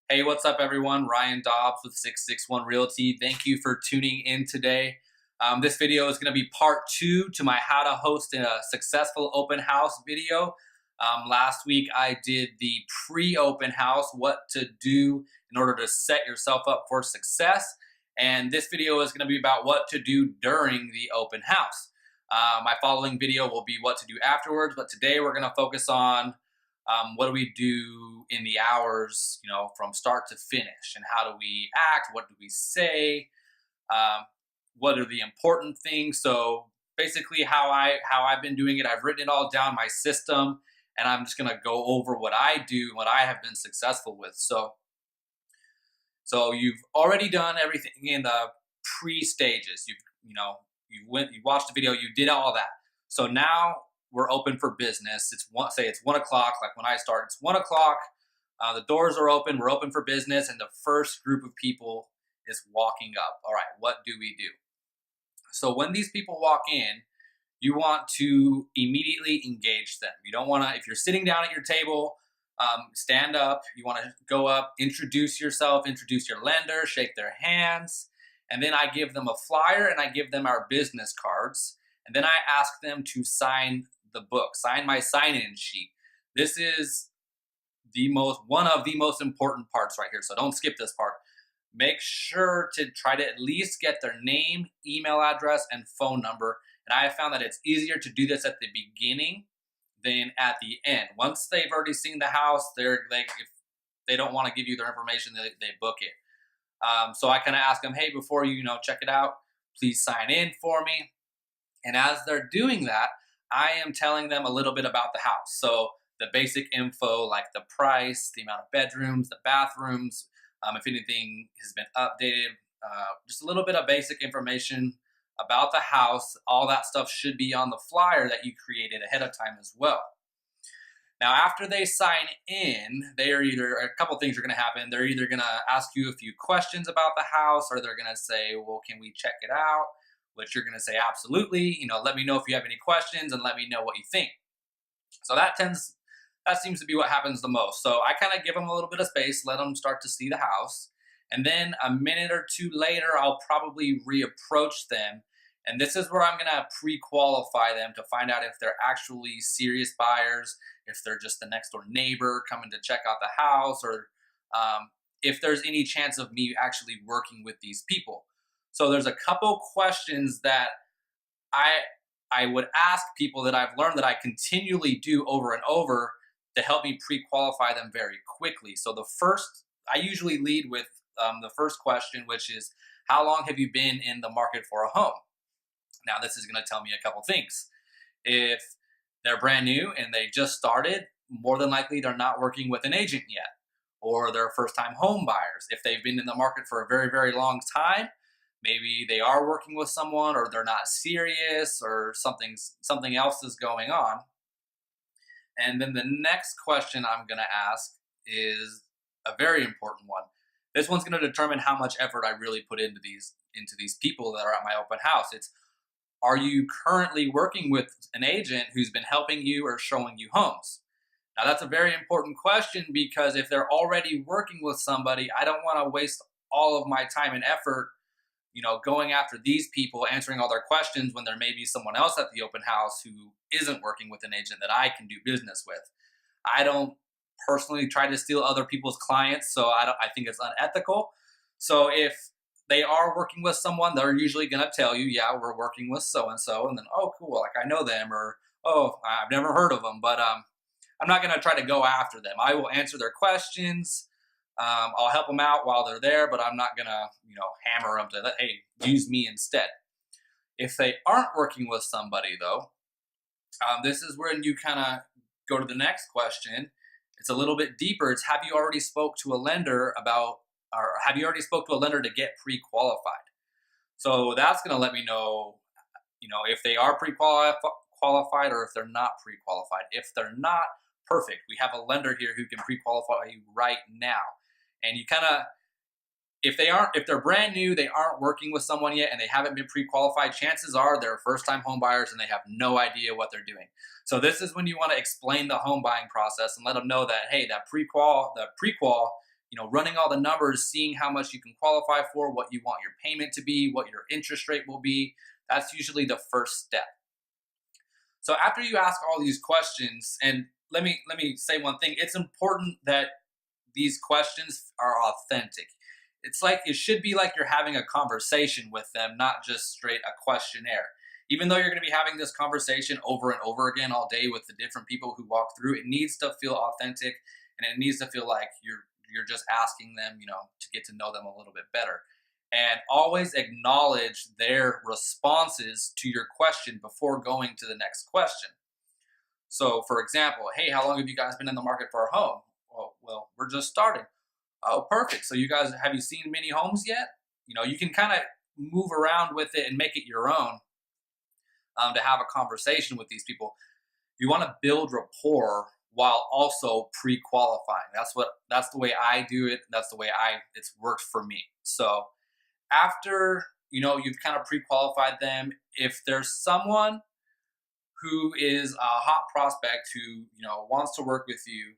Hey, what's up, everyone? Ryan Dobbs with 661 Realty. Thank you for tuning in today. This video is going to be part two to my how to host a successful open house video. Last week, I did the pre-open house, what to do in order to set yourself up for success. And this video is going to be about what to do during the open house. My following video will be what to do afterwards, but today we're going to focus on what do we do in the hours, from start to finish, and how do we act? What do we say? What are the important things? So basically, how I've been doing it, I've written it all down my system, and I'm just gonna go over what I do, what I have been successful with. So you've already done everything in the pre-stages. You watched the video, you did all that. So now we're open for business. It's 1 o'clock, like when I start, it's 1 o'clock. The doors are open, we're open for business, and the first group of people is walking up. All right, what do we do? So when these people walk in, you want to immediately engage them. You don't want to, if you're sitting down at your table, stand up. You want to go up, introduce yourself, introduce your lender, shake their hands. And then I give them a flyer and I give them our business cards. And then I ask them to sign the book, sign my sign-in sheet. This is one of the most important parts right here. So don't skip this part. Make sure to try to at least get their name, email address, and phone number. And I have found that it's easier to do this at the beginning than at the end. Once they've already seen the house, if they don't want to give you their information, they book it. So I kind of ask them, hey, before you check it out, please sign in for me. And as they're doing that, I am telling them a little bit about the house. So the basic info, like the price, the amount of bedrooms, the bathrooms, if anything has been updated, just a little bit of basic information about the house. All that stuff should be on the flyer that you created ahead of time as well. Now, after they sign in, a couple things are going to happen. They're either going to ask you a few questions about the house, or they're going to say, well, can we check it out? Which you're going to say, absolutely. Let me know if you have any questions and let me know what you think. So that seems to be what happens the most. So I kind of give them a little bit of space, let them start to see the house. And then a minute or two later, I'll probably reapproach them. And this is where I'm going to pre-qualify them to find out if they're actually serious buyers, if they're just the next door neighbor coming to check out the house, or if there's any chance of me actually working with these people. So there's a couple questions that I would ask people that I've learned that I continually do over and over to help me pre-qualify them very quickly. So I usually lead with the first question, which is, how long have you been in the market for a home? Now, this is going to tell me a couple things. If they're brand new and they just started, more than likely they're not working with an agent yet, or they're first-time home buyers. If they've been in the market for a very, very long time, maybe they are working with someone, or they're not serious, or something else is going on. And then the next question I'm going to ask is a very important one. This one's going to determine how much effort I really put into these people that are at my open house. It's, are you currently working with an agent who's been helping you or showing you homes? Now, that's a very important question, because if they're already working with somebody, I don't want to waste all of my time and effort going after these people, answering all their questions, when there may be someone else at the open house who isn't working with an agent that I can do business with. I don't personally try to steal other people's clients, so I think it's unethical. So if they are working with someone, they're usually going to tell you, yeah, we're working with so-and-so, and then, oh, cool, like I know them, or, oh, I've never heard of them, but I'm not going to try to go after them. I will answer their questions. I'll help them out while they're there, but I'm not going to, hammer them to, hey, use me instead. If they aren't working with somebody, though, this is when you kind of go to the next question. It's a little bit deeper. It's, have you already spoke to a lender to get pre-qualified? So that's going to let me know, if they are pre-qualified or if they're not pre-qualified. If they're not, perfect. We have a lender here who can pre-qualify you right now. And you kind of, if they're brand new, they aren't working with someone yet, and they haven't been pre-qualified, chances are they're first-time home buyers and they have no idea what they're doing. So this is when you want to explain the home buying process and let them know that, hey, that the pre-qual running all the numbers, seeing how much you can qualify for, what you want your payment to be, what your interest rate will be. That's usually the first step. So after you ask all these questions, and let me say one thing, it's important that these questions are authentic. It's like it should be like you're having a conversation with them, not just straight a questionnaire. Even though you're going to be having this conversation over and over again all day with the different people who walk through, it needs to feel authentic, and it needs to feel like you're just asking them, to get to know them a little bit better. And always acknowledge their responses to your question before going to the next question. So, for example, hey, how long have you guys been in the market for a home? Well, we're just starting. Oh, perfect. So have you seen many homes yet? You can kind of move around with it and make it your own, to have a conversation with these people. You want to build rapport while also pre-qualifying. That's the way I do it. That's the way it's worked for me. So after you've kind of pre-qualified them, if there's someone who is a hot prospect who wants to work with you,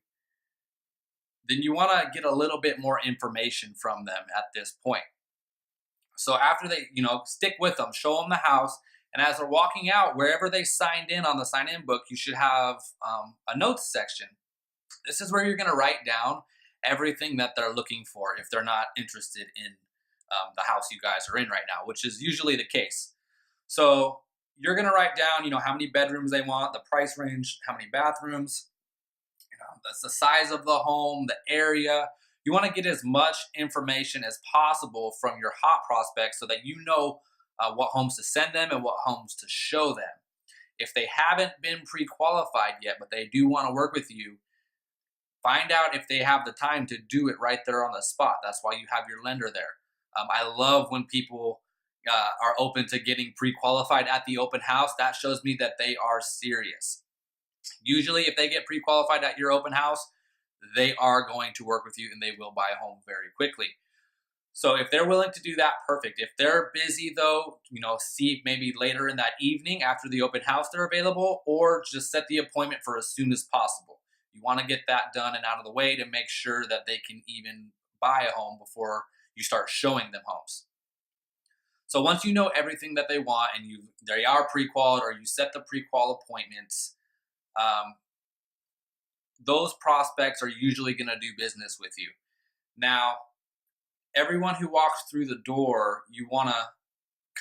then you want to get a little bit more information from them at this point. So after they stick with them, show them the house, and as they're walking out, wherever they signed in on the sign-in book, you should have a notes section. This is where you're going to write down everything that they're looking for if they're not interested in the house you guys are in right now, which is usually the case. So you're going to write down, how many bedrooms they want, the price range, how many bathrooms, that's the size of the home, the area. You want to get as much information as possible from your hot prospects so that you know what homes to send them and what homes to show them. If they haven't been pre-qualified yet, but they do want to work with you, find out if they have the time to do it right there on the spot. That's why you have your lender there. I love when people are open to getting pre-qualified at the open house. That shows me that they are serious. Usually, if they get pre-qualified at your open house, they are going to work with you and they will buy a home very quickly. So if they're willing to do that, perfect. If they're busy though, see maybe later in that evening after the open house they're available, or just set the appointment for as soon as possible. You want to get that done and out of the way to make sure that they can even buy a home before you start showing them homes. So once you know everything that they want and they are pre-qualified, or you set the pre-qual appointments, those prospects are usually going to do business with you. Now, everyone who walks through the door, you want to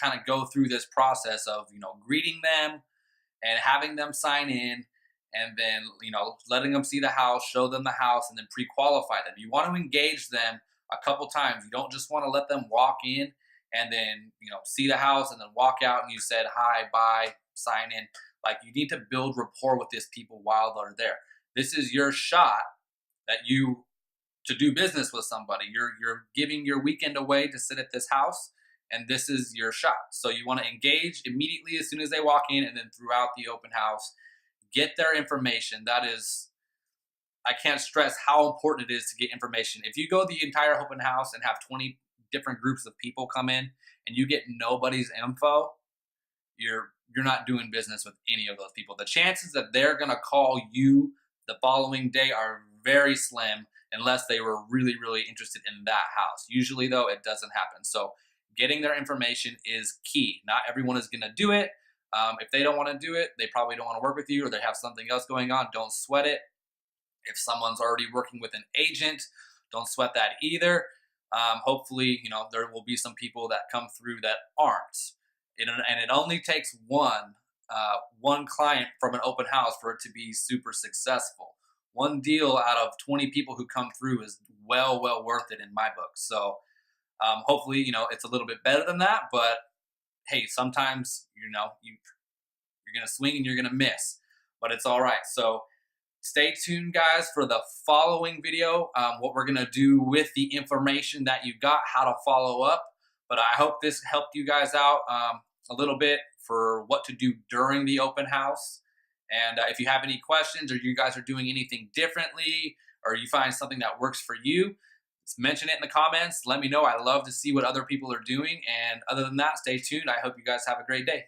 kind of go through this process of, greeting them and having them sign in, and then, letting them see the house, show them the house, and then pre-qualify them. You want to engage them a couple times. You don't just want to let them walk in and then, see the house and then walk out and you said, hi, bye, sign in. Like, you need to build rapport with these people while they're there. This is your shot to do business with somebody. You're giving your weekend away to sit at this house, and this is your shot. So you want to engage immediately as soon as they walk in, and then throughout the open house, get their information. I can't stress how important it is to get information. If you go the entire open house and have 20 different groups of people come in and you get nobody's info, you're not doing business with any of those people. The chances that they're going to call you the following day are very slim unless they were really, really interested in that house. Usually, though, it doesn't happen. So getting their information is key. Not everyone is going to do it. If they don't want to do it, they probably don't want to work with you, or they have something else going on. Don't sweat it. If someone's already working with an agent, don't sweat that either. Hopefully, there will be some people that come through that aren't. And it only takes one client from an open house for it to be super successful. One deal out of 20 people who come through is well worth it in my book. So hopefully, it's a little bit better than that. But hey, sometimes, you're going to swing and you're going to miss. But it's all right. So stay tuned, guys, for the following video, what we're going to do with the information that you got, how to follow up. But I hope this helped you guys out a little bit for what to do during the open house. And if you have any questions, or you guys are doing anything differently, or you find something that works for you, just mention it in the comments. Let me know. I love to see what other people are doing. And other than that, stay tuned. I hope you guys have a great day.